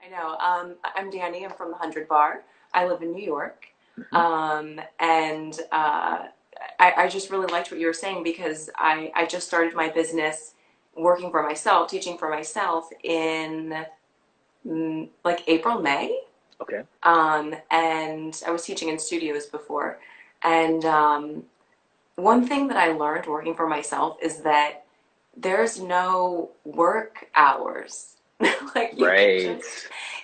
I know. I'm Dani. I'm from the 100 Bar. I live in New York. Hmm. And I just really liked what you were saying because I just started my business working for myself, teaching for myself in like April, May. Okay. And I was teaching in studios before. And one thing that I learned working for myself is that there's no work hours. Like Right.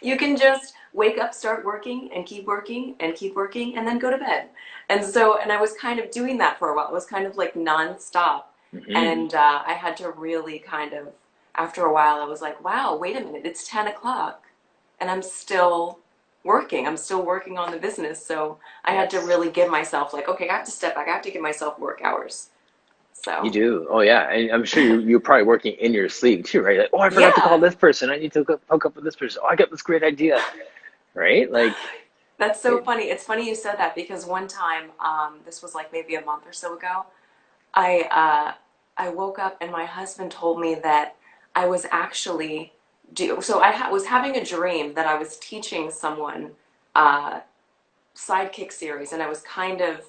you can just wake up, start working, and keep working, and then go to bed. And I was kind of doing that for a while. It was kind of like nonstop. Hmm. And I had to really kind of, after a while, I was like, wow, wait a minute, it's 10 o'clock, and I'm still working. I'm still working on the business. So I had to Yes. really give myself, like, okay, I have to step back. I have to give myself work hours. You So, do. Oh yeah. And I'm sure you're probably working in your sleep too, right? Like, oh, I forgot to call yeah. this person. I need to hook up with this person. Oh, I got this great idea. Right? Like, That's so it, funny. It's funny you said that because one time, this was like maybe a month or so ago, I I woke up and my husband told me that I was actually so was having a dream that I was teaching someone uh, sidekick series and I was kind of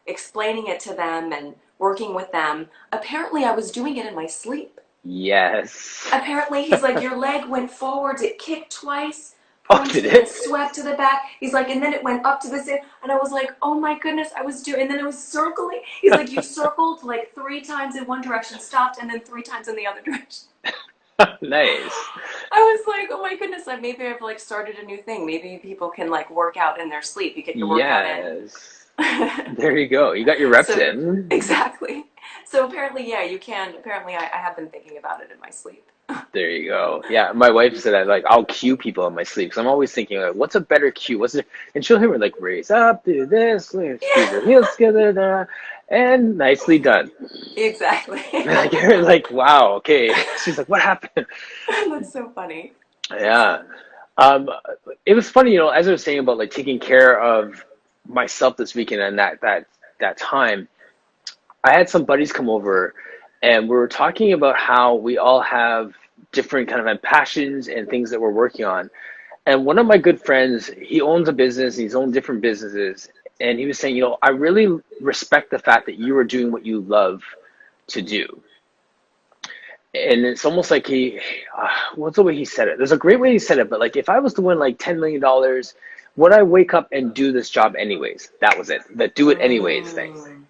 explaining it to them and working with them. Apparently, I was doing it in my sleep. yes. Apparently, he's like, your leg went forwards, it kicked twice, Oh, did pointed and it? swept to the back. He's like, and then it went up to the side. And I was like, oh my goodness, I was doing, and then it was circling. He's like, you circled like three times in one direction, stopped, and then three times in the other direction. Nice. I was like, oh my goodness, like maybe I've like started a new thing. Maybe people can like work out in their sleep. You get your workout Yes. in. There you go. You got your reps So in. exactly. So apparently, yeah, you can. Apparently, I have been thinking about it in my sleep. There you go. Yeah, my wife said that like I'll cue people in my sleep. So I'm always thinking like, what's a better cue? What's it? And she'll hear me like raise up, do this, squeeze your heels together, and nicely done. Exactly. And I get her like, wow, okay. She's like, what happened? That's so funny. Yeah. Um, it was funny, as I was saying about like taking care of myself this weekend and that time. I had some buddies come over and we were talking about how we all have different kind of passions and things that we're working on. And one of my good friends, he owns a business, he's owned different businesses, and he was saying, I really respect the fact that you are doing what you love to do. And it's almost like what's the way he said it? There's a great way he said it, but like if I was to win like $10 million, would I wake up and do this job anyways? That was it. The do it anyways thing. Mm,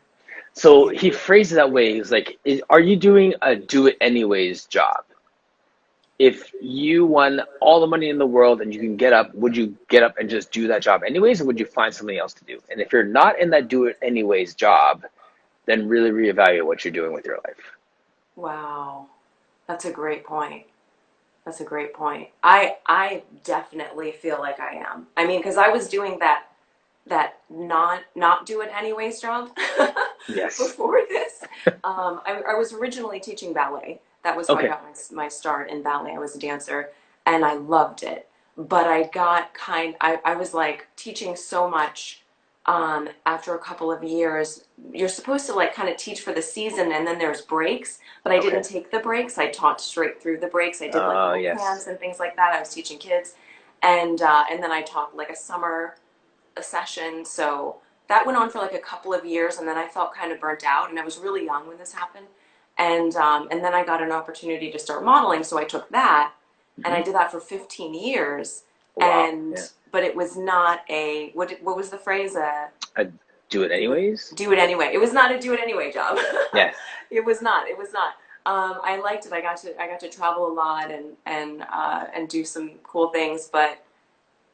So yeah. he phrased it that way. He was like, are you doing a do it anyways job? If you won all the money in the world and you can get up, would you get up and just do that job anyways, or would you find something else to do? And if you're not in that do it anyways job, then really reevaluate what you're doing with your life. Wow. That's a great point. That's a great point. I definitely feel like I am. I mean, because I was doing that not do it anyways job Yes. before this. I was originally teaching ballet. That was how I Okay. got my start in ballet. I was a dancer and I loved it. But I was like teaching so much after a couple of years. You're supposed to like kind of teach for the season and then there's breaks, but I Okay. didn't take the breaks. I taught straight through the breaks. I did like little camps Yes. and things like that. I was teaching kids. And then I taught like a session. So that went on for like a couple of years, and then I felt kind of burnt out, and I was really young when this happened. And then I got an opportunity to start modeling, so I took that, and Hmm. I did that for 15 years. Wow. And Yeah. but it was not a what was the phrase? I do it anyways. Do it anyway. It was not a do it anyway job. Yes. It was not. It was not. I liked it. I got to travel a lot and do some cool things, but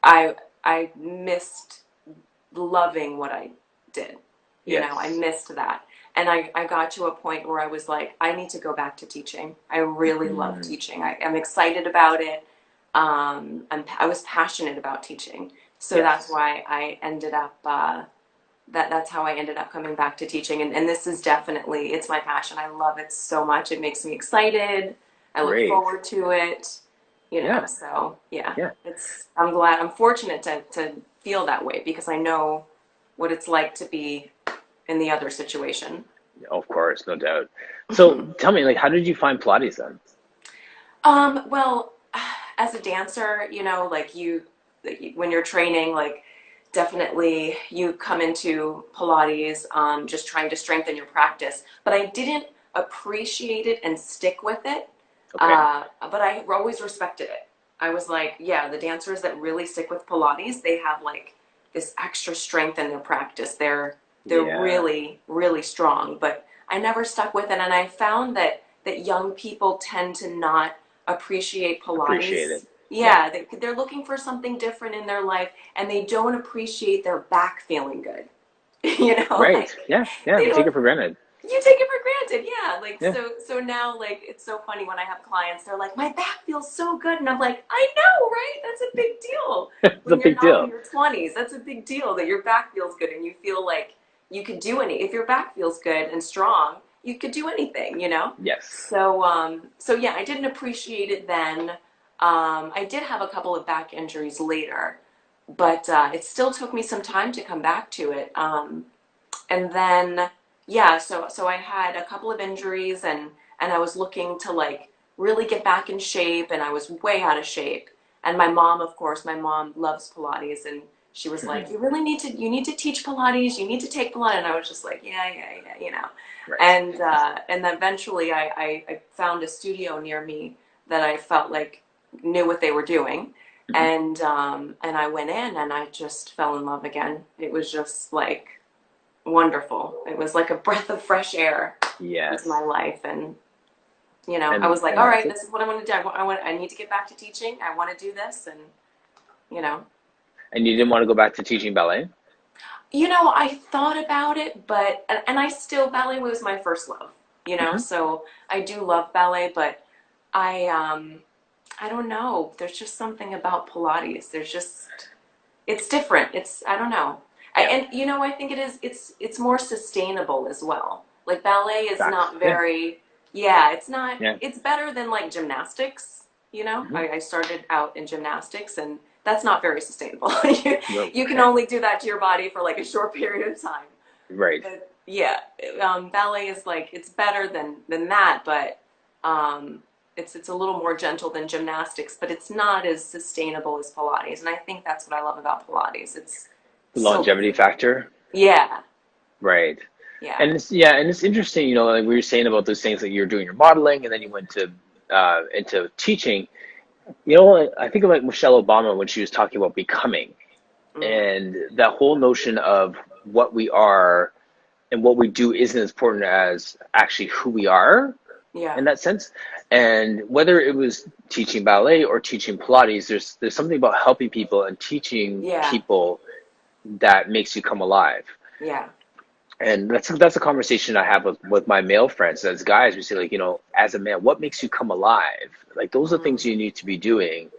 I missed loving what I did. I Yes. missed that. And I got to a point where I was like, I need to go back to teaching. I really love Mm. teaching. I am excited about it. I was passionate about teaching. So that's Yes. why I ended up, that's how I ended up coming back to teaching. And this is definitely, it's my passion. I love it so much. It makes me excited. I look Great. forward to it, Yeah. so yeah, Yeah. I'm fortunate to feel that way because I know what it's like to be in the other situation. Of course, no doubt. So tell me, like, how did you find Pilates then? Well, as a dancer, like when you're training, like definitely you come into Pilates just trying to strengthen your practice. But I didn't appreciate it and stick with it. Okay. But I always respected it. I was like, yeah, the dancers that really stick with Pilates, they have like this extra strength in their practice. They're Yeah. really, really strong. But I never stuck with it, and I found that young people tend to not appreciate Appreciate it. Pilates. Yeah. Yeah, they're looking for something different in their life, and they don't appreciate their back feeling good. Right. Like Yeah. Yeah. they We take don't. it for granted. You take it for granted, yeah. Like Yeah. so now, like it's so funny when I have clients, they're like, "My back feels so good," and I'm like, "I know, right? That's a big deal. It's a When you're big not in deal. your 20s, that's a big deal that your back feels good and you feel like you could do any. If your back feels good and strong, you could do anything. Yes. So yeah, I didn't appreciate it then. I did have a couple of back injuries later, but it still took me some time to come back to it. And then yeah, so I had a couple of injuries, and I was looking to like really get back in shape, and I was way out of shape. And my mom, of course, my mom loves Pilates, and she was like, you need to teach Pilates, you need to take Pilates. And I was just like, yeah. Right. And then eventually I found a studio near me that I felt like knew what they were doing. Hmm. And I went in and I just fell in love again. It was just like wonderful. It was like a breath of fresh air into my Yes. life. And, I And was like, and all that's right, it. this is what I want to do. I need to get back to teaching. I want to do this. And, you know, And you didn't want to go back to teaching ballet? I thought about it, but, and I still, ballet was my first love, Hmm. so I do love ballet, but I, I don't know. There's just something about Pilates. It's different. I don't know. Yeah. I think it's more sustainable as well. Like ballet is Facts. not Yeah. very, yeah, it's not, Yeah. it's better than like gymnastics. Hmm. I started out in gymnastics, and that's not very sustainable. you, Well, you can only do that to your body for like a short period of time. right. But yeah, ballet is like, it's better than that, but, um, it's a little more gentle than gymnastics, but it's not as sustainable as Pilates. And I think that's what I love about Pilates. It's The so longevity different. factor. Yeah, Right. yeah, And it's interesting, like we were saying about those things, like you're doing your modeling and then you went to into teaching. I think of like Michelle Obama when she was talking about becoming, mm, and that whole notion of what we are and what we do isn't as important as actually who we are yeah, in that sense. And whether it was teaching ballet or teaching Pilates, there's something about helping people and teaching yeah, people that makes you come alive. yeah, And that's a conversation I have with my male friends as guys. We say, like, as a man, what makes you come alive? Like those are things mm, you need to be doing,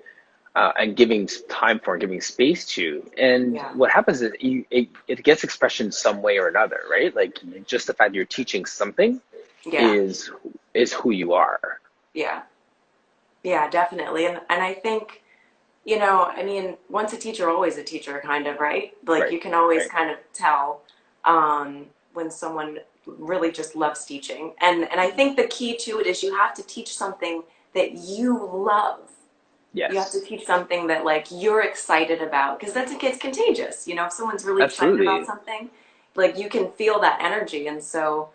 and giving time for and giving space to. And yeah, what happens is it gets expression some way or another, right? Like just the fact that you're teaching something yeah, is who you are. yeah, yeah, definitely. And I think, I mean, once a teacher, always a teacher, kind of, right? Like Right. you can always Right. kind of tell when someone really just loves teaching. And I think the key to it is you have to teach something that you love. You have to Yes. teach something that like you're excited about, because that's, it gets contagious. If someone's really excited about Absolutely. something, like you can feel that energy. And so,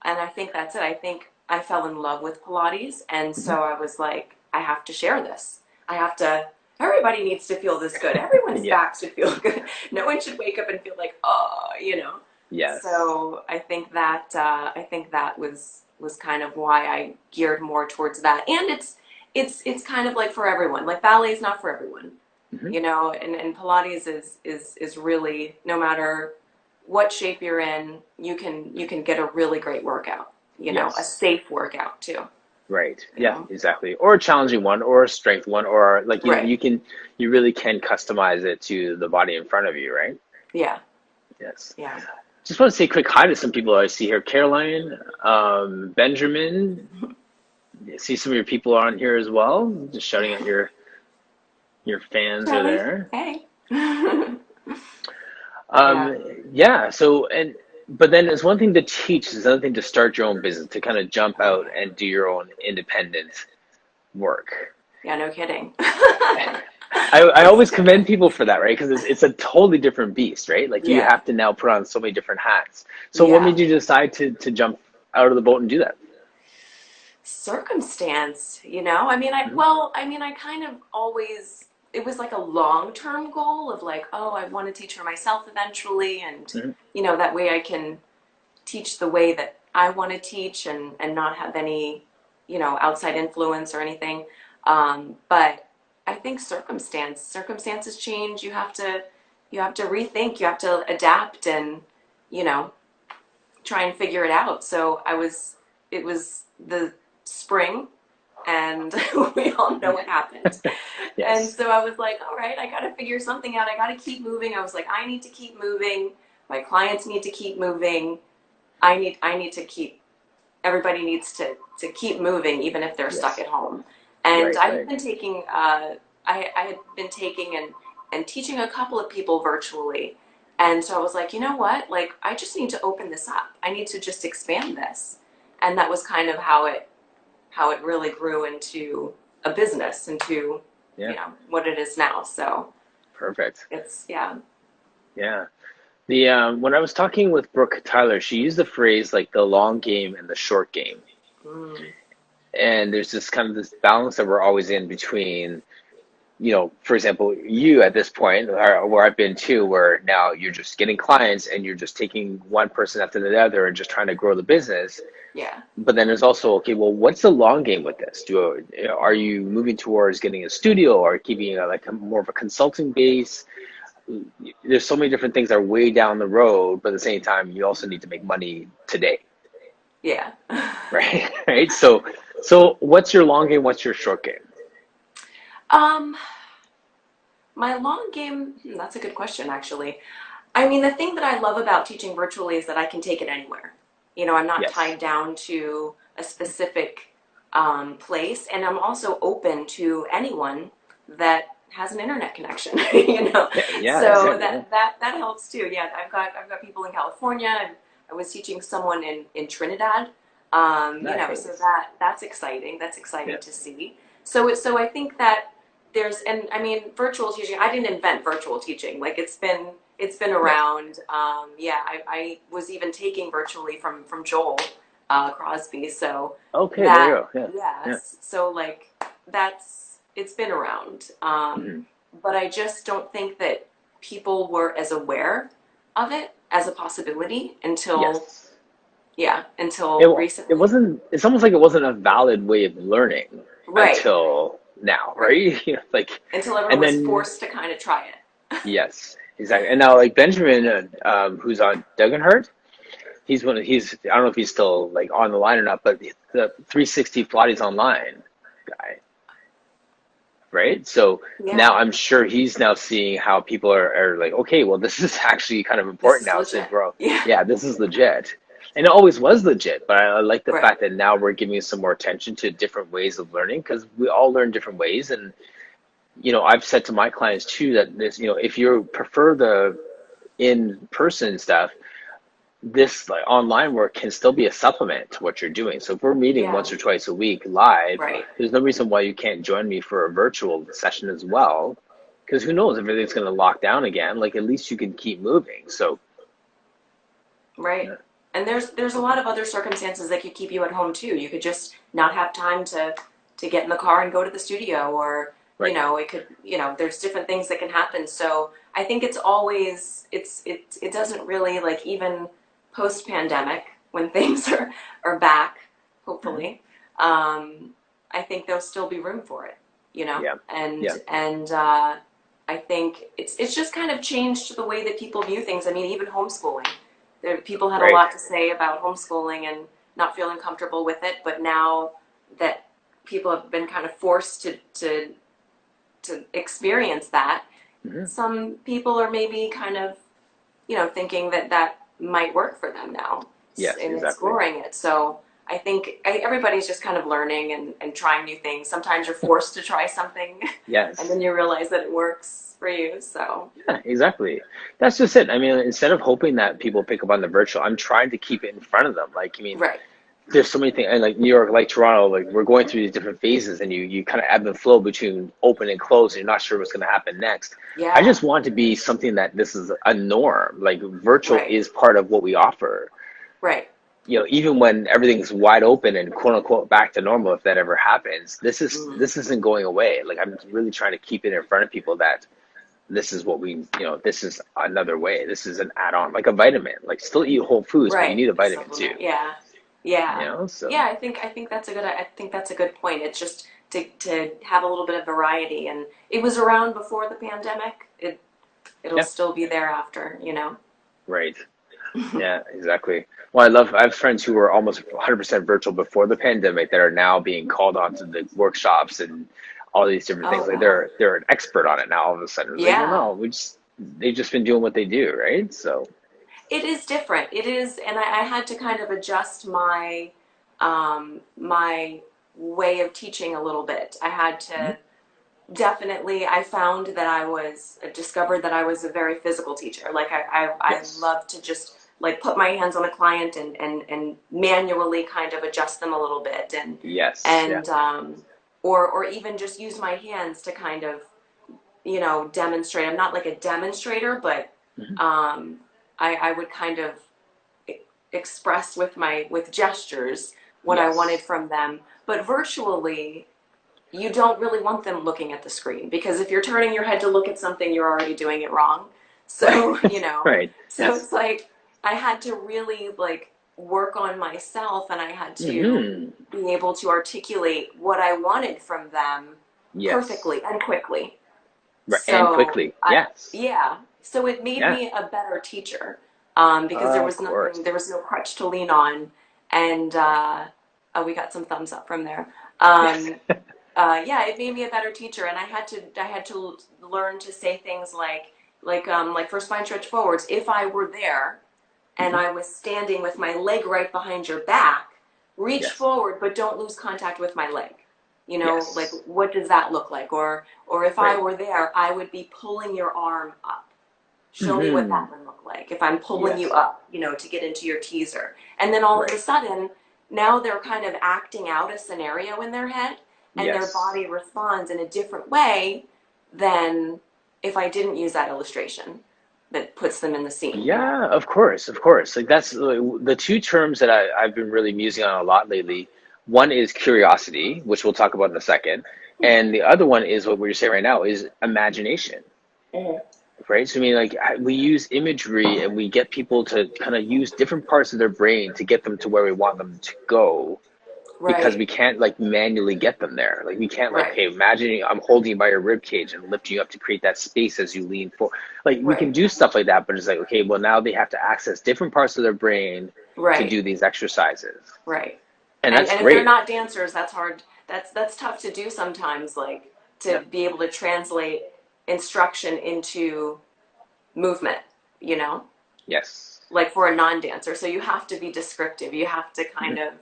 and I think that's it. I think I fell in love with Pilates, and Hmm. so I was like, I have to share this. I have to. Everybody needs to feel this good. Everyone's Yeah. back should feel good. No one should wake up and feel like, oh. Yes. So I think that was kind of why I geared more towards that. And it's kind of like for everyone. Like ballet is not for everyone, Hmm. and Pilates is really, no matter what shape you're in, you can get a really great workout, a Yes. safe workout too, Right. you Yeah, know. exactly. Or a challenging one or a strength one, or like Right. you really can customize it to the body in front of you, right? Yeah. Yes. Yeah. Just want to say a quick hi to some people I see here. Caroline, Benjamin. I see some of your people on here as well. Just shouting out your fans are Charlie, there. hey. Um, Yeah. yeah. But then it's one thing to teach, it's another thing to start your own business, to kind of jump Oh out yeah. and do your own independent work. Yeah, no kidding. I That's always scary. commend people for that, right? Because it's a totally different beast, right? Like you Yeah. have to now put on so many different hats. So what Yeah. made you decide to jump out of the boat and do that? Circumstance, you know? I mean, Hmm. I kind of always, it was like a long-term goal of like, oh, I want to teach for myself eventually. And, Hmm. that way I can teach the way that I want to teach and not have any, outside influence or anything. But I think circumstances change. You have to rethink, you have to adapt and, you know, try and figure it out. So it was the spring and we all know what happened. And Yes. so I was like, all right, I got to figure something out. I got to keep moving. I was like, I need to keep moving. My clients need to keep moving. I need to keep everybody needs to keep moving even if they're stuck Yes. at home. And Right. I had Right. been taking I had been taking and teaching a couple of people virtually. And so I was like, you know what? Like I just need to open this up. I need to just expand this. And that was kind of how it really grew into a business, into, Yeah. what it is now. So Perfect. it's yeah. Yeah. The when I was talking with Brooke Tyler, she used the phrase like the long game and the short game. Mm, And there's this kind of this balance that we're always in between, for example, you at this point, or where I've been too, where now you're just getting clients and you're just taking one person after the other and just trying to grow the business. yeah. But then there's also, okay, well, what's the long game with this? Are Mm, you moving towards getting a studio or keeping like a more of a consulting base? There's so many different things that are way down the road, but at the same time, you also need to make money today, yeah. right? Right. So what's your long game? What's your short game? um my long game, that's a good question actually. I mean, the thing that I love about teaching virtually is that I can take it anywhere. I'm not Yes. tied down to a specific place, and I'm also open to anyone that has an internet connection. Yeah. Yeah. So Exactly. Yeah. that helps too. Yeah, I've got people in California. I was teaching someone in Trinidad. So Nice. that's exciting. That's Yeah. exciting to see. So I think that and I mean, virtual teaching. I didn't invent virtual teaching. Like it's been Yeah. around. Yeah, I was even taking virtually from Joel Crosby. So Okay. There you that go. Yeah. Yeah. yes, so like it's been around. Hmm. But I just don't think that people were as aware of it as a possibility until Yes. It until it recently. wasn't. It's almost like it wasn't a valid way of learning Right, until now, right. right? Like, Until everyone and was then forced to kind of try it. yes, exactly. And now like Benjamin, who's on Degenhardt, he's I don't know if he's still like on the line or not, but the 360 Pilates online guy, right? So now Yeah, I'm sure he's now seeing how people are like, okay, well, this is actually kind of this important is now. So, legit. bro, Yeah, yeah, this is legit. And it always was legit, but I like the right. fact that now we're giving some more attention to different ways of learning because we all learn different ways. And, I've said to my clients too that if you prefer the in-person stuff, this like online work can still be a supplement to what you're doing. So if we're meeting Yeah, once or twice a week live, right, there's no reason why you can't join me for a virtual session as well. Because who knows if everything's going to lock down again? Like at least you can keep moving. So right. yeah, And there's a lot of other circumstances that could keep you at home too. You could just not have time to get in the car and go to the studio, or right. it could, there's different things that can happen. So I think it's always it doesn't really, like, even post pandemic when things are back, Hmm. hopefully. I think there'll still be room for it, Yeah, and yeah, I think it's just kind of changed the way that people view things. I mean, even homeschooling. People had a right. lot to say about homeschooling and not feeling comfortable with it, but now that people have been kind of forced to experience that, Hmm. some people are maybe kind of, thinking that that might work for them now Yes, and exactly. exploring it. So I think everybody's just kind of learning and trying new things. Sometimes you're forced to try something and Yes. then you realize that it works for you. So, Yeah, exactly. That's just it. I mean, instead of hoping that people pick up on the virtual, I'm trying to keep it in front of them. Like, I mean, right. there's so many things, and like New York, like Toronto, like we're going through these different phases, and you kind of ebb and flow between open and close, and you're not sure what's going to happen next. I Yeah, just want to be something that this is a norm. Like virtual right, is part of what we offer. right. Even when everything's wide open and quote unquote back to normal, if that ever happens, Mm. this isn't going away. Like I'm really trying to keep it in front of people that this is what this is another way. This is an add-on, like a vitamin. Like still eat whole foods, but you Right. need a A vitamin too. supplement. Yeah. Yeah. So Yeah, I think that's a good point. It's just to have a little bit of variety, and it was around before the pandemic. It'll yeah, still be there after, you know. right. Yeah, exactly. Well, I have friends who were almost 100% virtual before the pandemic that are now being called onto the workshops and all these different things. Oh, Like wow. they're an expert on it now. All of a sudden, it's like, well, Yeah. no, they've just been doing what they do, right? So, It is different. It is, and I had to kind of adjust my way of teaching a little bit. I had mhm. to definitely. I found that discovered that I was a very physical teacher. Like I Yes, love to just like put my hands on a client and manually kind of adjust them a little bit yes, yeah, and or even just use my hands to kind of demonstrate. I'm not like a demonstrator, but hmm um, I would kind of express with gestures what I wanted yes, from them. But virtually, you don't really want them looking at the screen because if you're turning your head to look at something, you're already doing it wrong. right, So, right, so yes, it's like I had to really like work on myself and I had to hmm be able to articulate what I wanted from them yes, perfectly and quickly. right, and So quickly, yes, yeah, so it made yeah, me a better teacher because of course. there was no crutch to lean on, and oh, we got some thumbs up from there. Yes. Yeah, it made me a better teacher, and I had to learn to say things like first find stretch forwards. If I were there and hmm I was standing with my leg right behind your back, reach Yes. forward, but don't lose contact with my leg. Like Yes. what does that look like? Or if I Right. were there, I would be pulling your arm up. Show me what hmm that would look like if I'm pulling you Yes. up, to get into your teaser. And then all of a Right. sudden, now they're kind of acting out a scenario in their head, and their Yes. body responds in a different way than if I didn't use that illustration that puts them in the scene. Yeah, of course, of course. Like that's the two terms that I've been really musing on a lot lately. One is curiosity, which we'll talk about in a second, and the other one is what we're saying right now is imagination, Mhm. right? So I mean, like we use imagery and we get people to kind of use different parts of their brain to get them to where we want them to go because we Right, can't like manually get them there. Like we can't like, right, okay, imagine I'm holding you by your rib cage and lifting you up to create that space as you lean forward. Like we can right, do stuff like that, but it's like, okay, well now they have to access different parts of their brain to right, do these exercises. right. And And that's if they're great. not dancers, that's hard. That's tough to do sometimes, like to Yep. be able to translate instruction into movement, you know, Yes. like for a non-dancer. So you have to be descriptive. You have to Mhm. kind of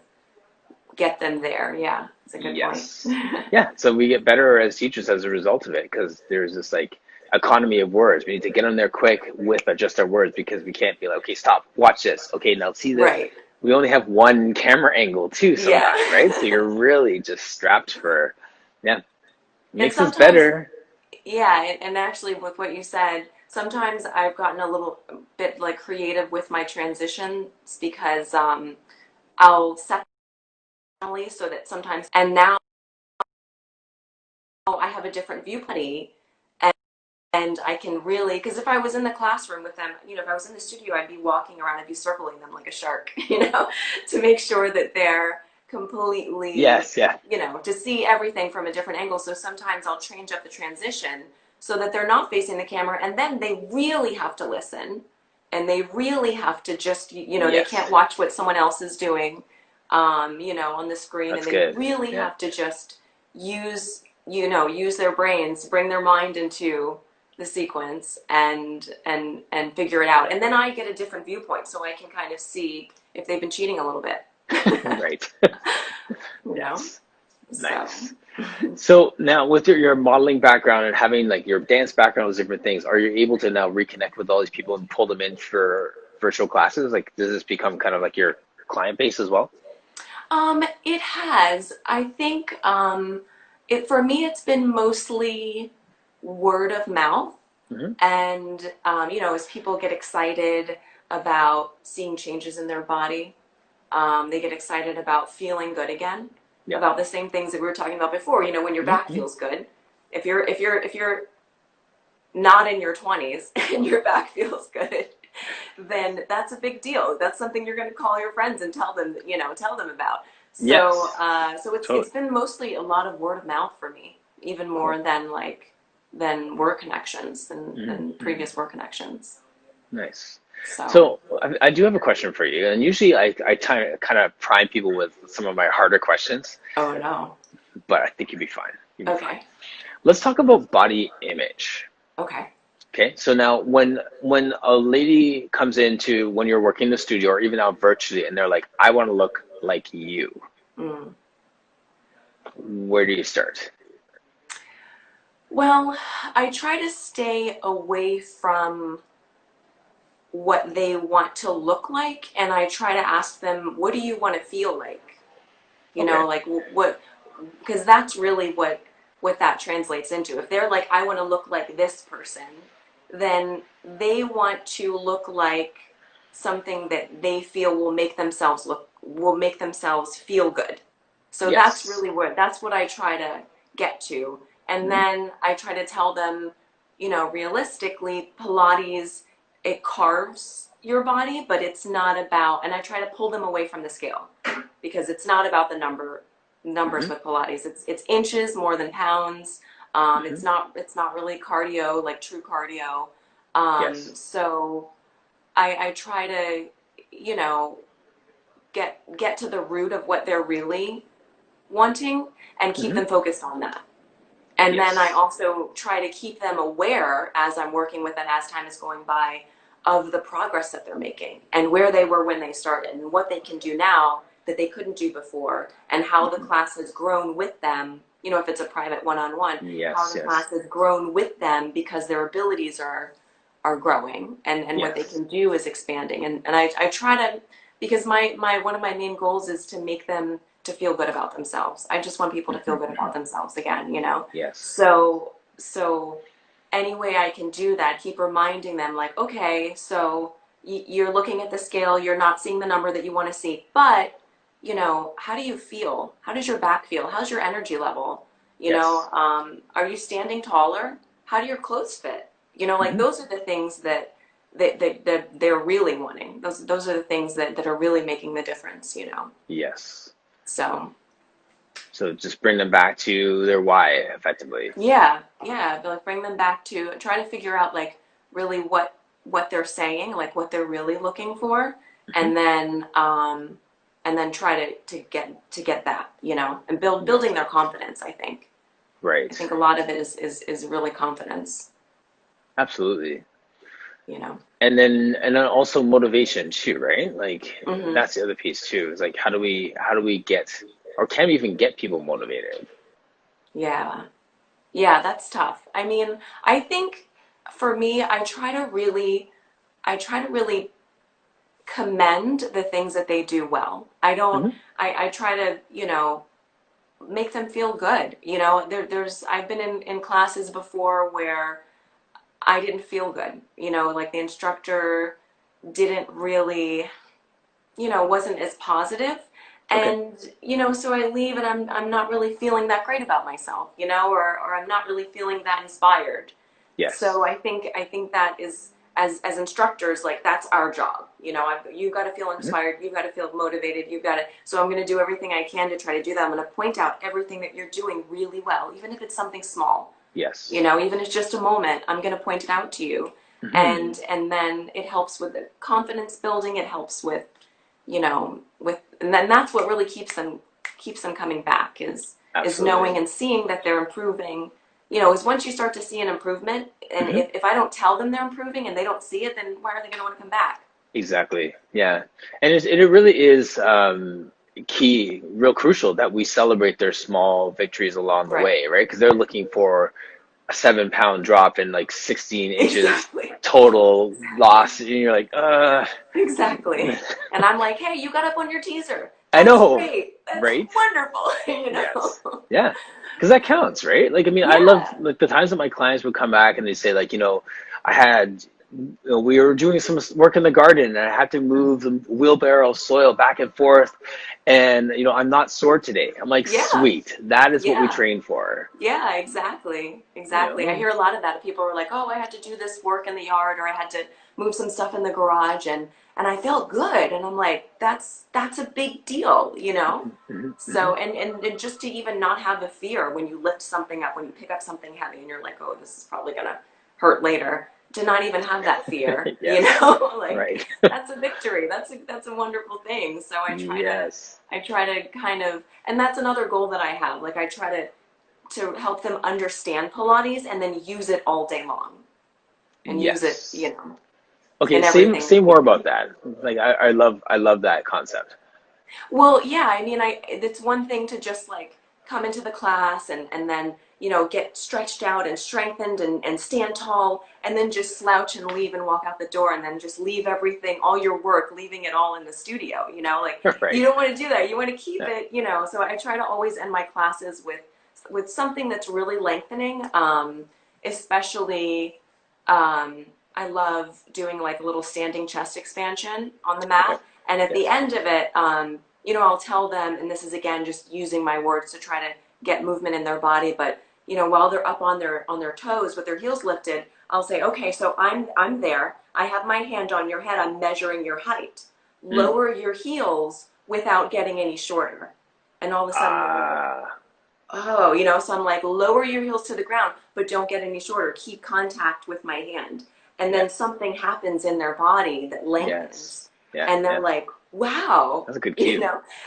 get them there. Yeah, it's a good point. Yes. Yeah. So we get better as teachers as a result of it because there's this like economy of words. We need to get on there quick with just our words because we can't be like, okay, stop, watch this. Okay, now see this. Right. We only have one camera angle too Yeah. sometimes, right? So you're really just strapped for, yeah, And makes us sometimes, better. yeah, and actually with what you said, sometimes I've gotten a little bit like creative with my transitions because I'll set so that sometimes and now I have a different viewpoint and I can really, because if I was in the classroom with them, if I was in the studio, I'd be walking around, I'd be circling them like a shark, to make sure that they're completely, Yes, yeah. to see everything from a different angle. So sometimes I'll change up the transition so that they're not facing the camera, and then they really have to listen, and they really have to just, they can't Yes. watch what someone else is doing, on the screen, and That's they good. really Yeah. have to just use their brains, bring their mind into the sequence and figure it out. And then I get a different viewpoint so I can kind of see if they've been cheating a little bit. Right. you know? Yes. So Nice. So now with your modeling background and having like your dance background, those different things, are you able to now reconnect with all these people and pull them in for virtual classes? Like, does this become kind of like your client base as well? It has. I think it for me it's been mostly word of mouth. Hmm. And, as people get excited about seeing changes in their body, they get excited about feeling good again, Yeah. about the same things that we were talking about before. When your back Hmm. feels good, if you're not in your 20s and your back feels good, then that's a big deal. That's something you're going to call your friends and tell them about. So, Yes. so it's Totally. been mostly a lot of word of mouth for me, even Cool. more than work connections Hmm. than Hmm. previous work connections. Nice. So, So I do have a question for you, and usually I kind of prime people with some of my harder questions, oh no. but I think you'd be fine. You'd be fine. Okay. Let's talk about body image. Okay. Okay, so now when a lady comes into when you're working in the studio or even out virtually, and they're like, "I want to look like you," Mm. where do you start? Well, I try to stay away from what they want to look like, and I try to ask them, what do you want to feel like? Okay. Like what, because that's really what that translates into. If they're like, I want to look like this person, then they want to look like something that they feel will make themselves feel good. So Yes. that's what I try to get to. And Hmm. then I try to tell them, realistically, Pilates, it carves your body, but it's not about, and I try to pull them away from the scale because it's not about the numbers Hmm. with Pilates. It's inches more than pounds. Hmm. It's not really cardio, like true cardio. Yes. So I try to, you know, get to the root of what they're really wanting and keep Hmm. them focused on that. And then I Yes. also try to keep them aware as I'm working with them as time is going by of the progress that they're making and where they were when they started and what they can do now that they couldn't do before and how the Hmm. class has grown with them. If it's a private one-on-one, how Yes. the Yes. class has grown with them because their abilities are growing and what they Yes. can do is expanding. And I try to, because my one of my main goals is to make them to feel good about themselves. I just want people to feel good Hmm. about themselves again. Yes. So any way I can do that, keep reminding them like, okay, so you're looking at the scale, you're not seeing the number that you want to see, but how do you feel? How does your back feel? How's your energy level? Yes. Are you standing taller? How do your clothes fit? Like Hmm. those are the things that they're really wanting. Those are the things that are really making the difference. Yes. So So just bring them back to their why, effectively. yeah, but like bring them back to try to figure out like really what they're saying, like what they're really looking for, Hmm. and then try to get that, and building Yes. their confidence. I Right. think a lot of it is really confidence, Absolutely. you know. And then also motivation too, right? Like Hmm. that's the other piece too. Is like how do we get or can we even get people motivated? Yeah. Yeah, that's tough. I mean, I think for me, I try to really commend the things that they do well. I don't, Hmm. I try to, make them feel good. I've been in classes before where I didn't feel good, like the instructor didn't really, wasn't as positive. Okay. And, so I leave and I'm not really feeling that great about myself, or I'm not really feeling that inspired. Yes. So I think that is as instructors, like that's our job. You've got to feel Hmm. inspired, you've got to feel motivated, you've got to. So I'm going to do everything I can to try to do that. I'm going to point out everything that you're doing really well, even if it's something small. Yes. Even if it's just a moment, I'm going to point it out to you, Hmm. and then it helps with the confidence building. It helps and then that's what really keeps them coming back is knowing Absolutely. and seeing that they're improving. Is once you start to see an improvement, and Hmm. if I don't tell them they're improving and they don't see it, then why are they going to want to come back? Exactly. Yeah. And it really is key, real crucial that we celebrate their small victories along the Right. way, right? Because they're looking for a 7 pound drop and like 16 inches Exactly. total loss. Exactly. And you're like, Exactly. And I'm like, hey, you got up on your teaser. I That's know, great. That's right? wonderful. You Yes. know? Yeah. Because that counts, right? Like, I mean, I love Yeah. like the times that my clients would come back and they say, like, I had, we were doing some work in the garden and I had to move the wheelbarrow of soil back and forth. And, I'm not sore today. I'm like, Yeah. sweet. That is what we Yeah. train for, Yeah, exactly. you Exactly. I know? hear a lot of that. People are like, "Oh, I had to do this work in the yard or I had to move some stuff in the garage and I felt good." And I'm like, "That's a big deal, you know?" Hmm. Hmm. So, and just to even not have the fear when you lift something up, when you pick up something heavy and you're like, "Oh, this is probably gonna hurt later." To not even have that fear, Yes. like Right. that's a victory. That's a wonderful thing. So Yes. I try to kind of, and that's another goal that I have. Like I try to help them understand Pilates and then use it all day long and use it, Yes. Okay, in say everything. say more about that. Like I love that concept. Well, yeah, I mean, it's one thing to just like come into the class and then, get stretched out and strengthened and stand tall and then just slouch and leave and walk out the door and then just leave everything, all your work, leaving it all in the studio, like you Right. don't want to do that. You want to keep Yeah. it, so I try to always end my classes with something that's really lengthening, especially I love doing like a little standing chest expansion on the Okay. mat. And at the Yes. end of it, I'll tell them, and this is again just using my words to try to get movement in their body, but while they're up on their toes with their heels lifted, I'll say, okay, so I'm there. I have my hand on your head. I'm measuring your height. Mm. Lower your heels without getting any shorter. And all of a sudden they're like, Ah, oh, so I'm like, lower your heels to the ground, but don't get any shorter. Keep contact with my hand. And then yes. something happens in their body that Yes. lengthens. Yeah, And they're yeah. like, wow, That's a good cue.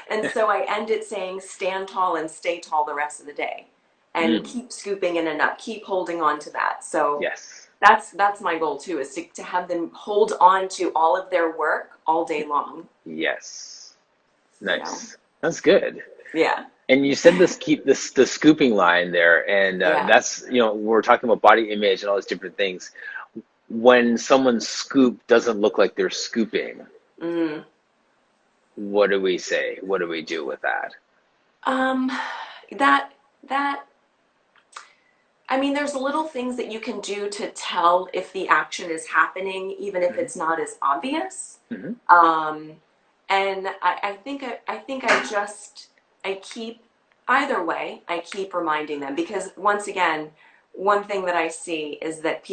And so I end it saying, stand tall and stay tall the rest of the day. And Mm. keep scooping in and up, keep holding on to that. So Yes. that's my goal too, is to have them hold on to all of their work all day long, Yes. you know? Nice. That's good. Yeah. And you said this keep this the scooping line there, and Yeah. that's we're talking about body image and all these different things. When someone's scoop doesn't look like they're scooping, Mm. what do we say? What do we do with that? Um, that that I mean, there's little things that you can do to tell if the action is happening, even if Hmm. it's not as obvious. Hmm. Um, and I keep either way, I keep reminding them because once again, one thing that I see is that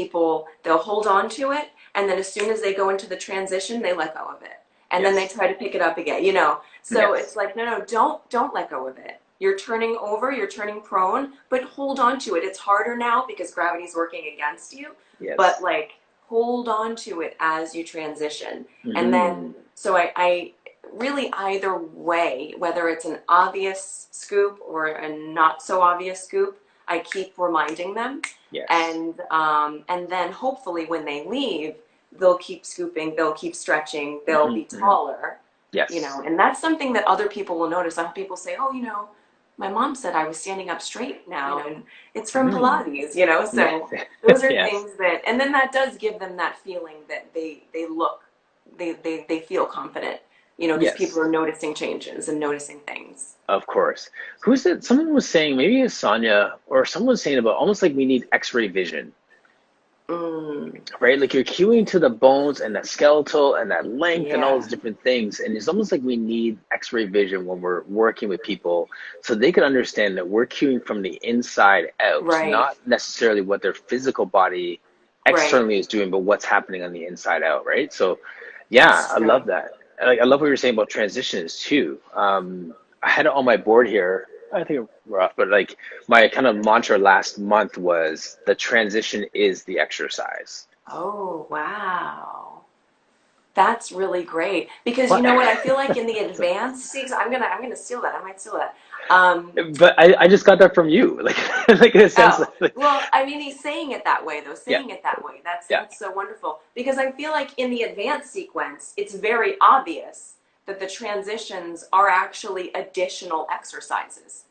they'll hold on to it, and then as soon as they go into the transition, they let go of it, and then they Yes. try to pick it up again. So it's Yes. like, no, no, don't let go of it. You're turning over, you're turning prone, but hold on to it. It's harder now because gravity's working against you, but Yes. like hold on to it as you transition. And then, Hmm. so I really either way, whether it's an obvious scoop or a not so obvious scoop, I keep reminding them. Yes. And then hopefully when they leave, they'll keep scooping, they'll keep stretching, they'll Hmm. be Hmm. taller, Yes. and that's something that other people will notice. I have people say, oh, my mom said I was standing up straight now, and it's from Mm. Pilates, Yeah. so those are Yes. things that, and then that does give them that feeling that they feel confident, because people Yes. are noticing changes and noticing things. Of course. Who's it? Someone was saying, maybe it's Sonia, or someone was saying about almost like we need X-ray vision, Mm, right? Like you're cueing to the bones and that skeletal and that length and all those yeah, different things. And it's almost like we need X-ray vision when we're working with people so they can understand that we're cueing from the inside out, right, not necessarily what their physical body right. externally is doing, but what's happening on the inside out, right? So, yeah, That's I love true. that. Like, I love what you were saying about transitions too. I had it on my board here. I think we're off, but like my kind of mantra last month was the transition is the exercise. Oh, wow. That's really great because you What? know what I feel like in the So, advanced. See, so I'm gonna steal that. I might steal that. Um, but I just got that from you, like like in a sense, Oh, like, well, I mean, he's saying it that way, though, yeah, saying it that way. yeah, That's so wonderful because I feel like in the advanced sequence, it's very obvious that the transitions are actually additional exercises.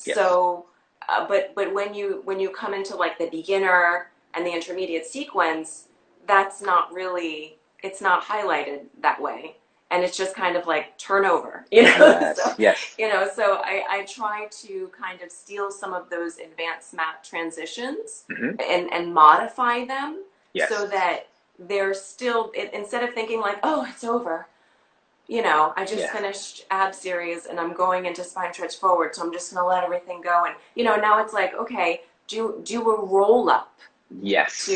yes, So, but when you come into like the beginner and the intermediate sequence, that's not really, it's not highlighted that way, and it's just kind of like turnover, so Yes. Yes. so I try to kind of steal some of those advanced mat transitions Hmm. and modify them so Yes. that they're still, instead of thinking like, oh, it's over, I just Yeah. finished ab series and I'm going into spine stretch forward, so I'm just gonna let everything go. And now it's like, okay, do a roll up Yes.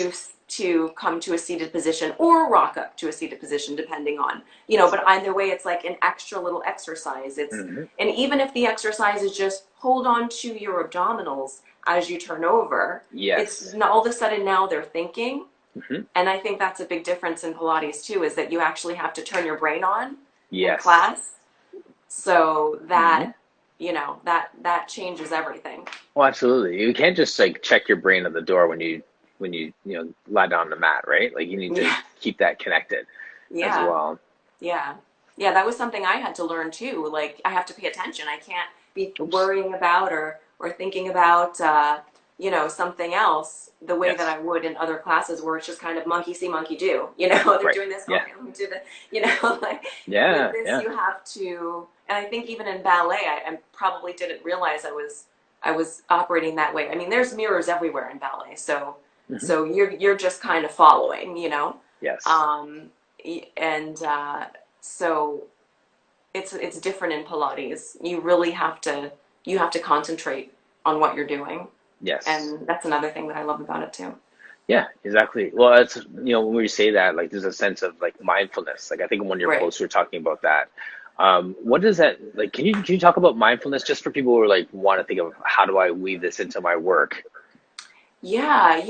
to come to a seated position or rock up to a seated position, depending on, Yes. but either way, it's like an extra little exercise. Hmm. And even if the exercise is just hold on to your abdominals as you turn over, it's Yes. all of a sudden now they're thinking. Hmm. And I think that's a big difference in Pilates too, is that you actually have to turn your brain on in Yes. class, so Hmm. that that changes everything. Well, absolutely. You can't just like check your brain at the door when you lie down on the mat, right? Like you need to Yeah, keep that connected as yeah, well. yeah, yeah. That was something I had to learn too. Like I have to pay attention. I can't be Oops. worrying about or thinking about something else the way that Yes. I would in other classes where it's just kind of monkey see monkey do. They're Right. doing this. Yeah. Okay, let me do the. Like with Yeah. this, Yeah. you have to. And I think even in ballet, I probably didn't realize I was operating that way. I mean, there's mirrors everywhere in ballet, so Hmm. you're just kind of following, Yes. um, and so it's different in Pilates. You have to concentrate on what you're doing, Yes. and that's another thing that I love about it too. Yeah, exactly. Well, it's when we say that, like, there's a sense of like mindfulness. Like, I think in one of your Right. posts, you were talking about that. What does that like? Can you talk about mindfulness just for people who are like want to think of how do I weave this into my work? Yeah,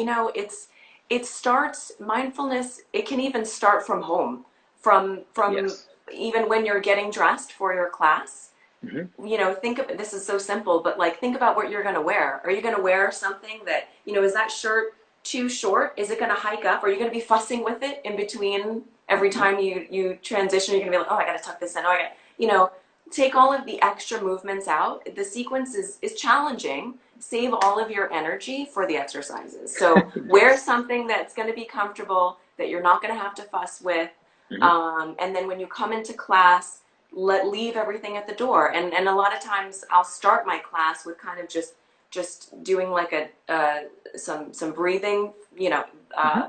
it starts mindfulness. It can even start from home, from Yes. even when you're getting dressed for your class. Hmm. Think of this is so simple, but like think about what you're going to wear. Are you going to wear something that, is that shirt too short? Is it going to hike up? Are you going to be fussing with it in between every Hmm. time you transition? You're going to be like, oh, I got to tuck this in. Oh, take all of the extra movements out. The sequence is challenging. Save all of your energy for the exercises. So wear Yes. something that's going to be comfortable, that you're not going to have to fuss with. Hmm. And then when you come into class, leave everything at the door. And a lot of times I'll start my class with kind of just doing like some breathing, Hmm. uh,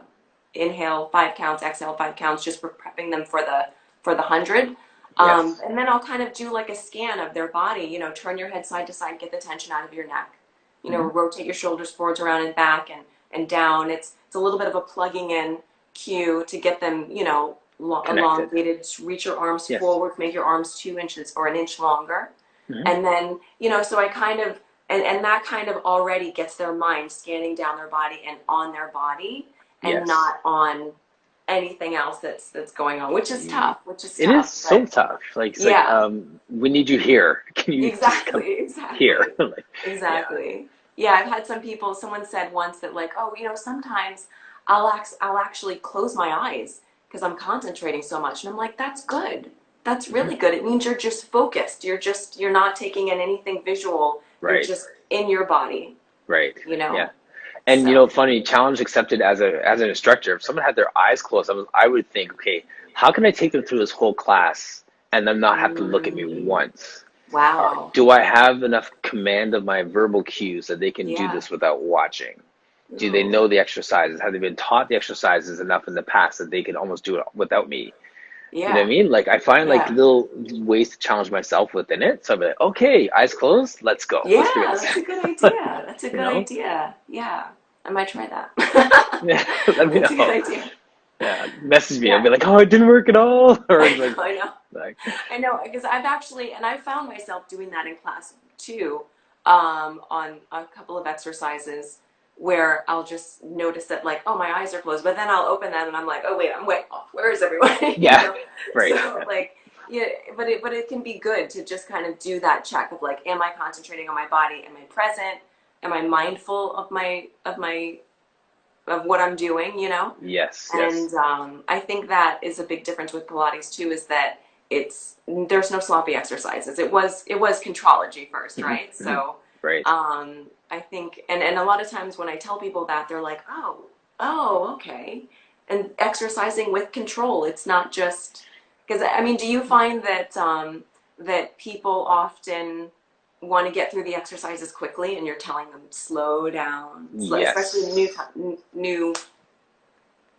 inhale 5 counts, exhale 5 counts, just prepping them for the 100. Yes. And then I'll kind of do like a scan of their body, turn your head side to side, get the tension out of your neck, Hmm. rotate your shoulders forwards, around, and back, and down. It's a little bit of a plugging in cue to get them, Connected. elongated. Reach your arms Yes. forward, make your arms 2 inches or an inch longer. Hmm. And then, so I kind of, and that kind of already gets their mind scanning down their body and on their body, and Yes. not on anything else that's going on, which is Ye- tough, It is so but tough. Like it's like yeah, we need you here. Can you just come exactly, here? exactly, Like, yeah. exactly. Yeah, I've had some people, someone said once that like, oh, sometimes I'll actually close my eyes because I'm concentrating so much. And I'm like, that's good. That's Hmm. really good. It means you're just focused. You're not taking in anything visual. You're Right. just in your body, Right. you Yeah. know? And So, funny challenge accepted as an instructor. If someone had their eyes closed, I would think, okay, how can I take them through this whole class and them not have to look at me mm, once? wow. Do I have enough command of my verbal cues that they can do Yeah. this without watching? Do they Ooh. know the exercises? Have they been taught the exercises enough in the past that they can almost do it without me? You know what I Yeah. mean? Like I find like Yeah. little ways to challenge myself within it. So I'm like, okay, eyes closed, let's go. Let's do Yeah, it. that's a good idea. That's a You good know? idea. Yeah. I might try that. Yeah, let me That's a good know. idea. Yeah, message me. I'll Yeah. be like, oh, it didn't work at all, or I it's like, know, I know. like, I know, because I found myself doing that in class too, on a couple of exercises where I'll just notice that like, oh, my eyes are closed, but then I'll open them and I'm like, oh wait, I'm way off. Where is everyone? yeah, right, So like, yeah, but it can be good to just kind of do that check of like, am I concentrating on my body? Am I present? Am I mindful of what I'm doing? yes, yes. And I think that is a big difference with Pilates too, is that there's no sloppy exercises. It was contrology first, Hmm. right? Hmm. So Right. I think, and a lot of times when I tell people that, they're like, oh, okay. And exercising with control. It's not just, because I mean, do you find that that people often want to get through the exercises quickly, and you're telling them slow down, slow, especially Yes. new new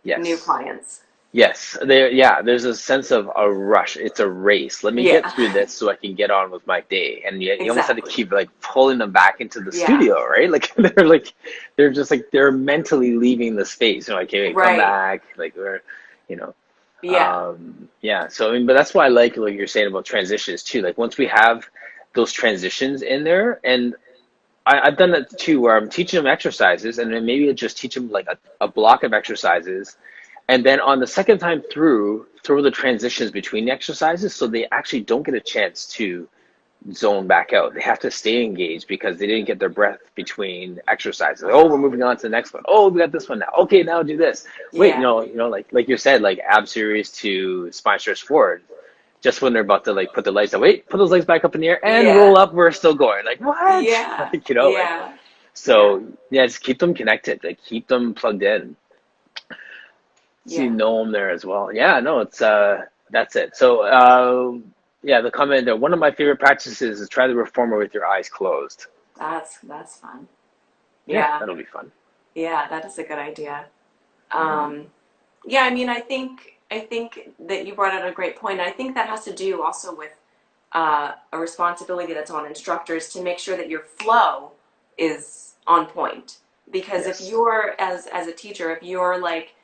Yes. clients. Yes, yeah, there's a sense of a rush. It's a race. Let me get Yeah, through this so I can get on with my day. And you almost have to exactly. keep like pulling them back into the Yeah, studio, right? They're just like they're mentally leaving the space. You know, like, hey, come right. back. Like we're, you know, Yeah, yeah. So I mean, but that's why I like what you're saying about transitions too. Like once we have those transitions in there, and I've done that too, where I'm teaching them exercises, and then maybe I just teach them like a block of exercises, and then on the second time through, throw the transitions between the exercises so they actually don't get a chance to zone back out. They have to stay engaged because they didn't get their breath between exercises. Oh, we're moving on to the next one. Oh, we got this one now. Okay, now do this. Wait, yeah, like you said, like ab series to spine stretch forward. Just when they're about to like put the legs down, wait, put those legs back up in the air and yeah, roll up. We're still going. Like what? yeah, Like yeah, yeah, so. Yeah, just keep them connected. Like keep them plugged in. So you yeah. know them there as well. Yeah, no, it's that's it. So yeah, the comment there. One of my favorite practices is try the reformer with your eyes closed. That's fun. Yeah, Yeah, that'll be fun. yeah, that is a good idea. Mm-hmm. Um, yeah, I mean, I think that you brought out a great point. I think that has to do also with a responsibility that's on instructors to make sure that your flow is on point. Because if Yes. you're as a teacher, if you're like,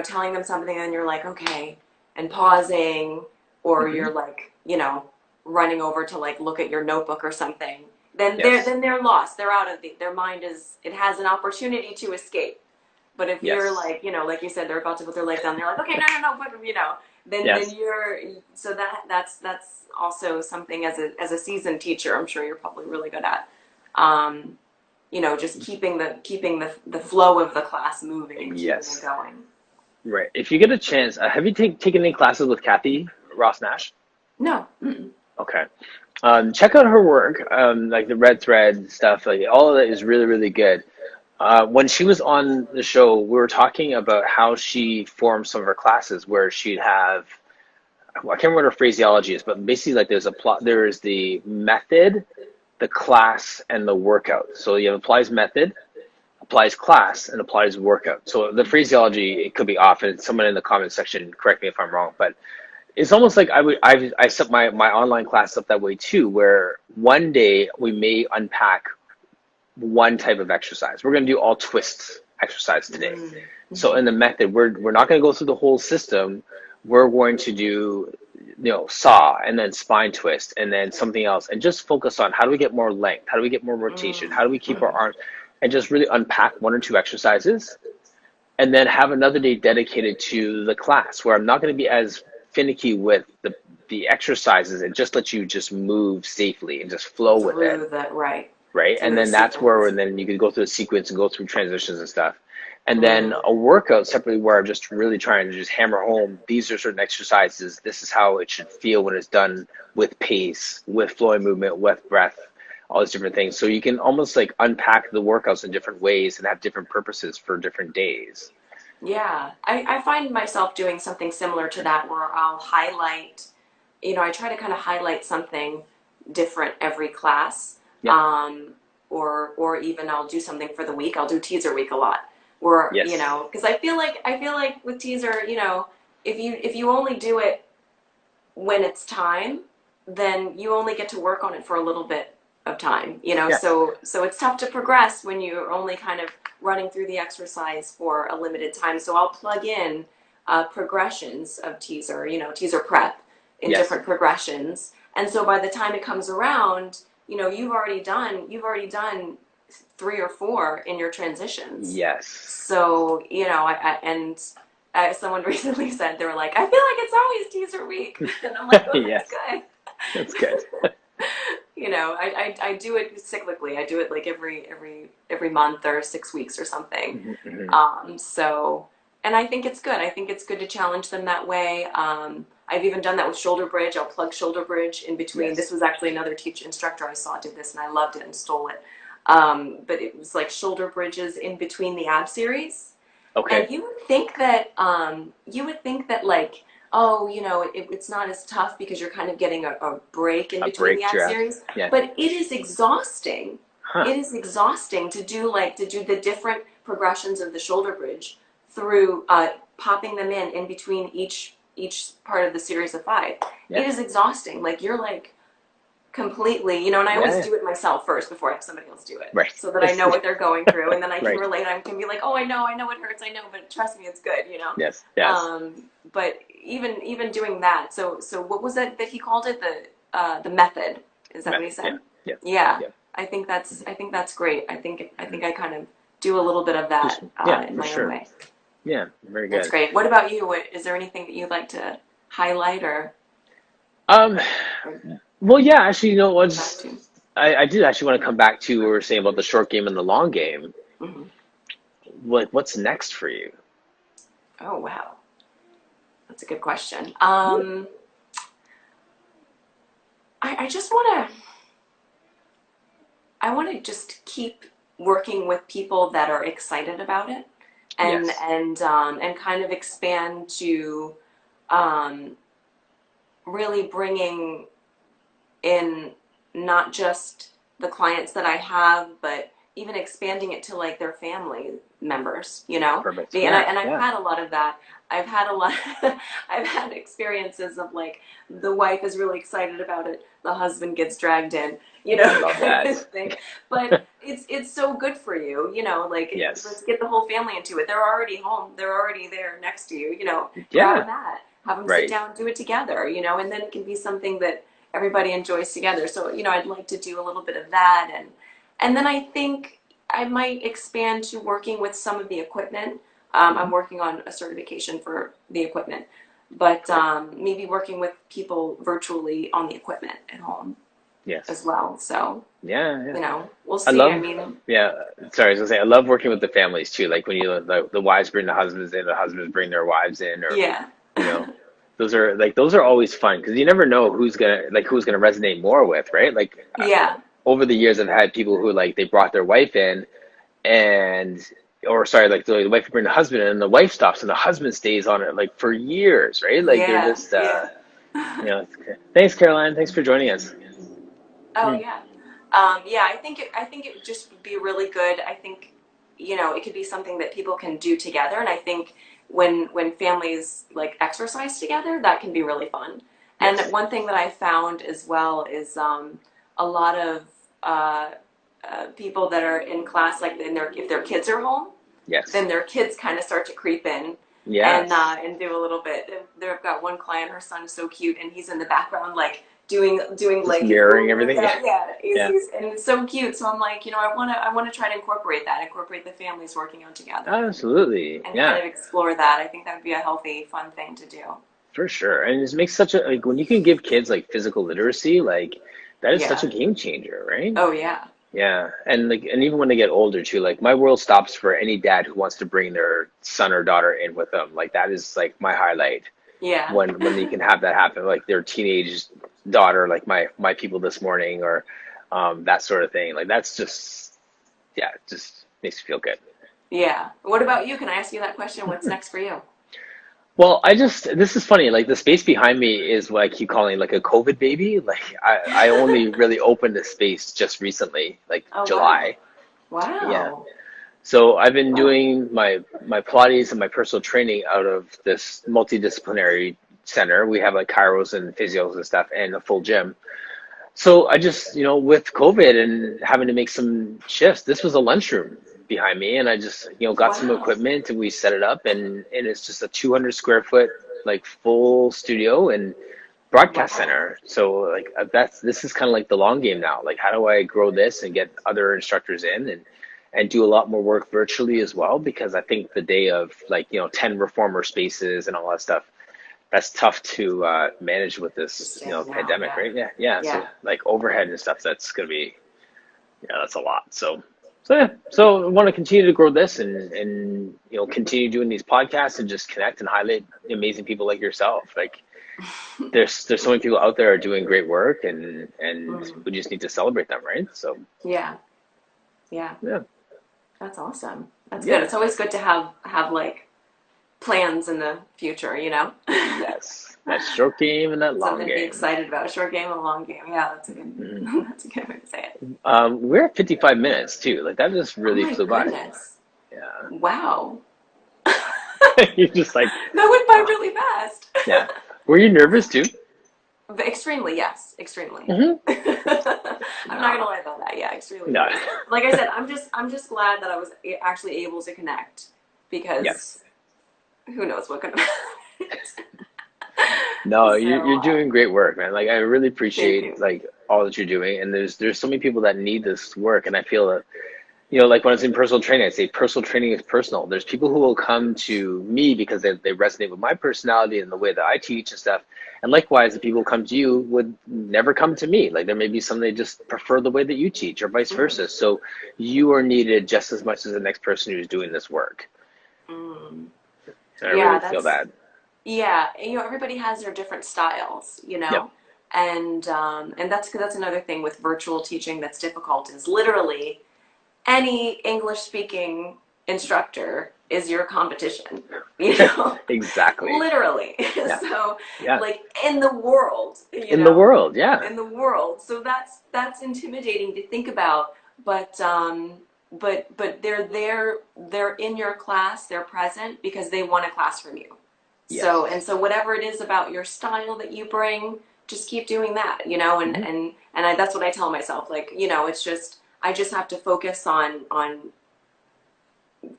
telling them something and you're like, okay, and pausing, or Mm-hmm. you're like, running over to like look at your notebook or something, then they're Yes. then they're lost. They're out of their mind is it has an opportunity to escape. But if you're Yes. like, like you said, they're about to put their leg down, they're like, okay, no, no, no, but then Yes. you're so that's also something as a seasoned teacher, I'm sure you're probably really good at, um, just keeping the flow of the class moving and keeping it Yes. going. Right. If you get a chance, have you taken any classes with Kathy Ross Nash? No, mm-mm. Okay. Check out her work, like the red thread stuff. Like all of that is really, really good. When she was on the show, we were talking about how she formed some of her classes, where she'd have, I can't remember what her phraseology is, but basically like there's a plot, there is the method, the class, and the workout. So you have applies method, applies class, and applies workout. So the phraseology, it could be off, and someone in the comment section correct me if I'm wrong, but it's almost like I set my online class up that way too, where one day we may unpack one type of exercise. We're going to do all twists exercise today. So Mm-hmm. in the method, we're not going to go through the whole system. We're going to do saw and then spine twist and then something else, and just focus on how do we get more length, how do we get more rotation, how do we keep our Mm-hmm. arms, and just really unpack one or two exercises, and then have another day dedicated to the class where I'm not going to be as finicky with the exercises and just let you just move safely and just flow with it, Through the right right? through And the then that's where sequence. and then you can go through the sequence and go through transitions and stuff. And then Mm. a workout separately where I'm just really trying to just hammer home these are certain exercises. This is how it should feel when it's done with pace, with flowing movement, with breath, all these different things. So you can almost like unpack the workouts in different ways and have different purposes for different days. Yeah, I find myself doing something similar to that where I'll highlight, I try to kind of highlight something different every class. Yep. Or even I'll do something for the week. I'll do teaser week a lot. Where, Yes. because I feel like with teaser, if you only do it when it's time, then you only get to work on it for a little bit of time, Yes. so it's tough to progress when you're only kind of running through the exercise for a limited time. So I'll plug in progressions of teaser, teaser prep in Yes. different progressions. And so by the time it comes around, you've already done three or four in your transitions. Yes. So, someone recently said, they were like, I feel like it's always teaser week. And I'm like, oh, that's Yes. good. That's good. I do it cyclically. I do it like every month or 6 weeks or something. Mm-hmm. So, and I think it's good. I think it's good to challenge them that way. I've even done that with shoulder bridge. I'll plug shoulder bridge in between. Yes. This was actually another teacher instructor I saw did this, and I loved it and stole it. but it was like shoulder bridges in between the ab series. Okay. And you would think that like, oh, it's not as tough because you're kind of getting a break in A between the break ab draft. series, Yeah. but it is exhausting. Huh. It is exhausting to do the different progressions of the shoulder bridge through popping them in between each part of the series of five. It Yeah. is exhausting. Like you're like completely, and I always Yeah. do it myself first before I have somebody else do it, Right. so that I know what they're going through, and then I can Right. relate. I can be like, oh, I know it hurts, I know, but trust me, it's good. Yes. Yes. But even doing that, so what was it that he called it? The method. Is that what he Method. Yeah. said? Yeah. Yeah, Yeah. I think that's great. I think I kind of do a little bit of Just, that yeah, in for my own sure. way. Yeah. Very That's good. great. What about you? Is there anything that you'd like to highlight Um, or well, yeah, actually, go back to? I did actually want to come back to what we were saying about the short game and the long game. Hmm. What's next for you? Oh, wow. That's a good question. I just I want to just keep working with people that are excited about it, Yes. and kind of expand to um, really bringing in not just the clients that I have, but even expanding it to like their family members. Perfect. And I Yeah. and I've Yeah. had a lot of that. I've had a lot I've had experiences of like the wife is really excited about it, the husband gets dragged in, I love kind that. of thing. But it's so good for you, like let's Yes. get the whole family into it. They're already home, they're already there next to you, grab a Yeah. mat, have them sit Right. down, do it together, and then it can be something that everybody enjoys together. So, I'd like to do a little bit of that. And then I think I might expand to working with some of the equipment. I'm Hmm. working on a certification for the equipment, but Cool. maybe working with people virtually on the equipment at home as Yes. well. So, Yeah. Yeah. we'll I see. I love, mean, yeah, sorry, I was gonna say, I love working with the families too. Like when the wives bring the husbands in, the husbands bring their wives in, or, yeah. you know, those are always fun because you never know who's gonna resonate more with, right? Like Yeah. over the years, I've had people who like they brought their wife in and, or sorry, like the wife would bring the husband in and the wife stops and the husband stays on it like for years, right? Like they're Yeah. just, Yeah. thanks, Caroline. Thanks for joining us. Oh Hmm. yeah, yeah. I think it would just be really good. I think it could be something that people can do together, and I think when families like exercise together, that can be really fun. And Yes. one thing that I found as well is a lot of uh, people that are in class, like if their kids are home, Yes. then their kids kind of start to creep in Yes. and do a little bit. They've got one client, her son is so cute, and he's in the background like doing Just like mirroring little everything. workout. Yeah, Yeah. and it's so cute. So I'm like, I want to try to incorporate the families working out together Absolutely. and kind Yeah, of explore that. I think that would be a healthy, fun thing to do. for sure. And it makes such a like when you can give kids like physical literacy, like that is such Yeah. a game changer, right? Oh yeah. Yeah. And even when they get older too, like my world stops for any dad who wants to bring their son or daughter in with them. Like that is like my highlight Yeah. when you can have that happen, like their teenage daughter, like my people this morning or that sort of thing. Like that's just yeah, it just makes me feel good. Yeah. What about you? Can I ask you that question? What's next for you? Well, this is funny. Like the space behind me is what I keep calling like a COVID baby. Like I only really opened this space just recently, like Oh wow. July. Yeah. Wow. So I've been doing my Pilates and my personal training out of this multidisciplinary center. We have like chiros and physios and stuff and a full gym. So I just, with COVID and having to make some shifts, this was a lunchroom behind me, and I just, got some Wow. equipment and we set it up, and it's just a 200 square foot like full studio and broadcast Wow. center. So like this is kind of like the long game now. Like how do I grow this and get other instructors in and do a lot more work virtually as well? Because I think the day of like 10 reformer spaces and all that stuff that's tough to manage with this, Sustain now. pandemic, Yeah. right? Yeah, yeah. So Yeah. like overhead and stuff, that's gonna be, yeah, that's a lot. So yeah, so I want to continue to grow this and continue doing these podcasts and just connect and highlight amazing people like yourself. Like there's so many people out there are doing great work and Mm. we just need to celebrate them, right? So Yeah. Yeah. Yeah. That's awesome. That's good. Yeah. It's always good to have like plans in the future, you know? Yes. That short game and that long Something to be game. excited about. A short game, a long game. Yeah, that's a good Mhm. that's a good way to say it. We're at 55 minutes too. Like that just Oh really my flew by. goodness. Yeah. Wow. You're just like, That went by oh, really fast. yeah. Were you nervous too? But extremely, yes, extremely. Hmm. I'm not gonna No. lie about that. Yeah, extremely No. nervous. Like I said, I'm just glad that I was actually able to connect because Yes. who knows what could have No, you're So, doing great work, man. Like I really thank appreciate you. like all that you're doing, and there's so many people that need this work, and I feel that like when I was in personal training, I say personal training is personal. There's people who will come to me because they resonate with my personality and the way that I teach and stuff. And likewise, the people who come to you would never come to me. Like there may be some they just prefer the way that you teach or vice Mm, versa. So you are needed just as much as the next person who's doing this work. mm. And I Yeah, really feel that's that. yeah. Everybody has their different styles, Yep. and that's another thing with virtual teaching that's difficult is literally any English speaking instructor is your competition, Exactly. literally. Yeah. So, Yeah. like in the world, In the world. Yeah. in the world. So that's intimidating to think about, but but they're in your class, they're present because they want a class from you. So and Yes. so whatever it is about your style that you bring, just keep doing that, Hmm. that's what I tell myself. Like, it's just I just have to focus on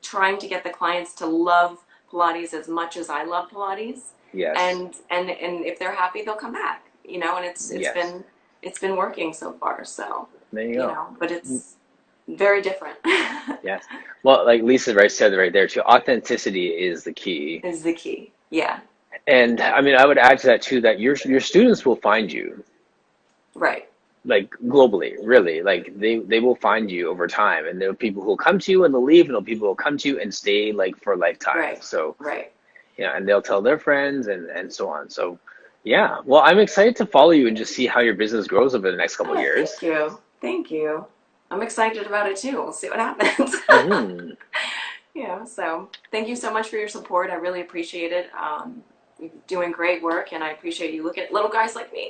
trying to get the clients to love Pilates as much as I love Pilates, Yes. and if they're happy, they'll come back. And Yes. it's been working so far. So, There you go. but it's very different. Yes. Well, like Lisa right said right there too, authenticity is the key. Is the key. Yeah. And I mean, I would add to that too that your students will find you Right. like globally, really. Like they will find you over time, and there are people who will come to you and they'll leave, and there are people who will come to you and stay like for a lifetime. Right. So Right. and they'll tell their friends and so on. So yeah, well, I'm excited to follow you and just see how your business grows over the next couple of Oh, thank years. you. Thank you. I'm excited about it too. We'll see what happens. Hmm. So thank you so much for your support. I really appreciate it. You're doing great work, and I appreciate you looking at little guys like me.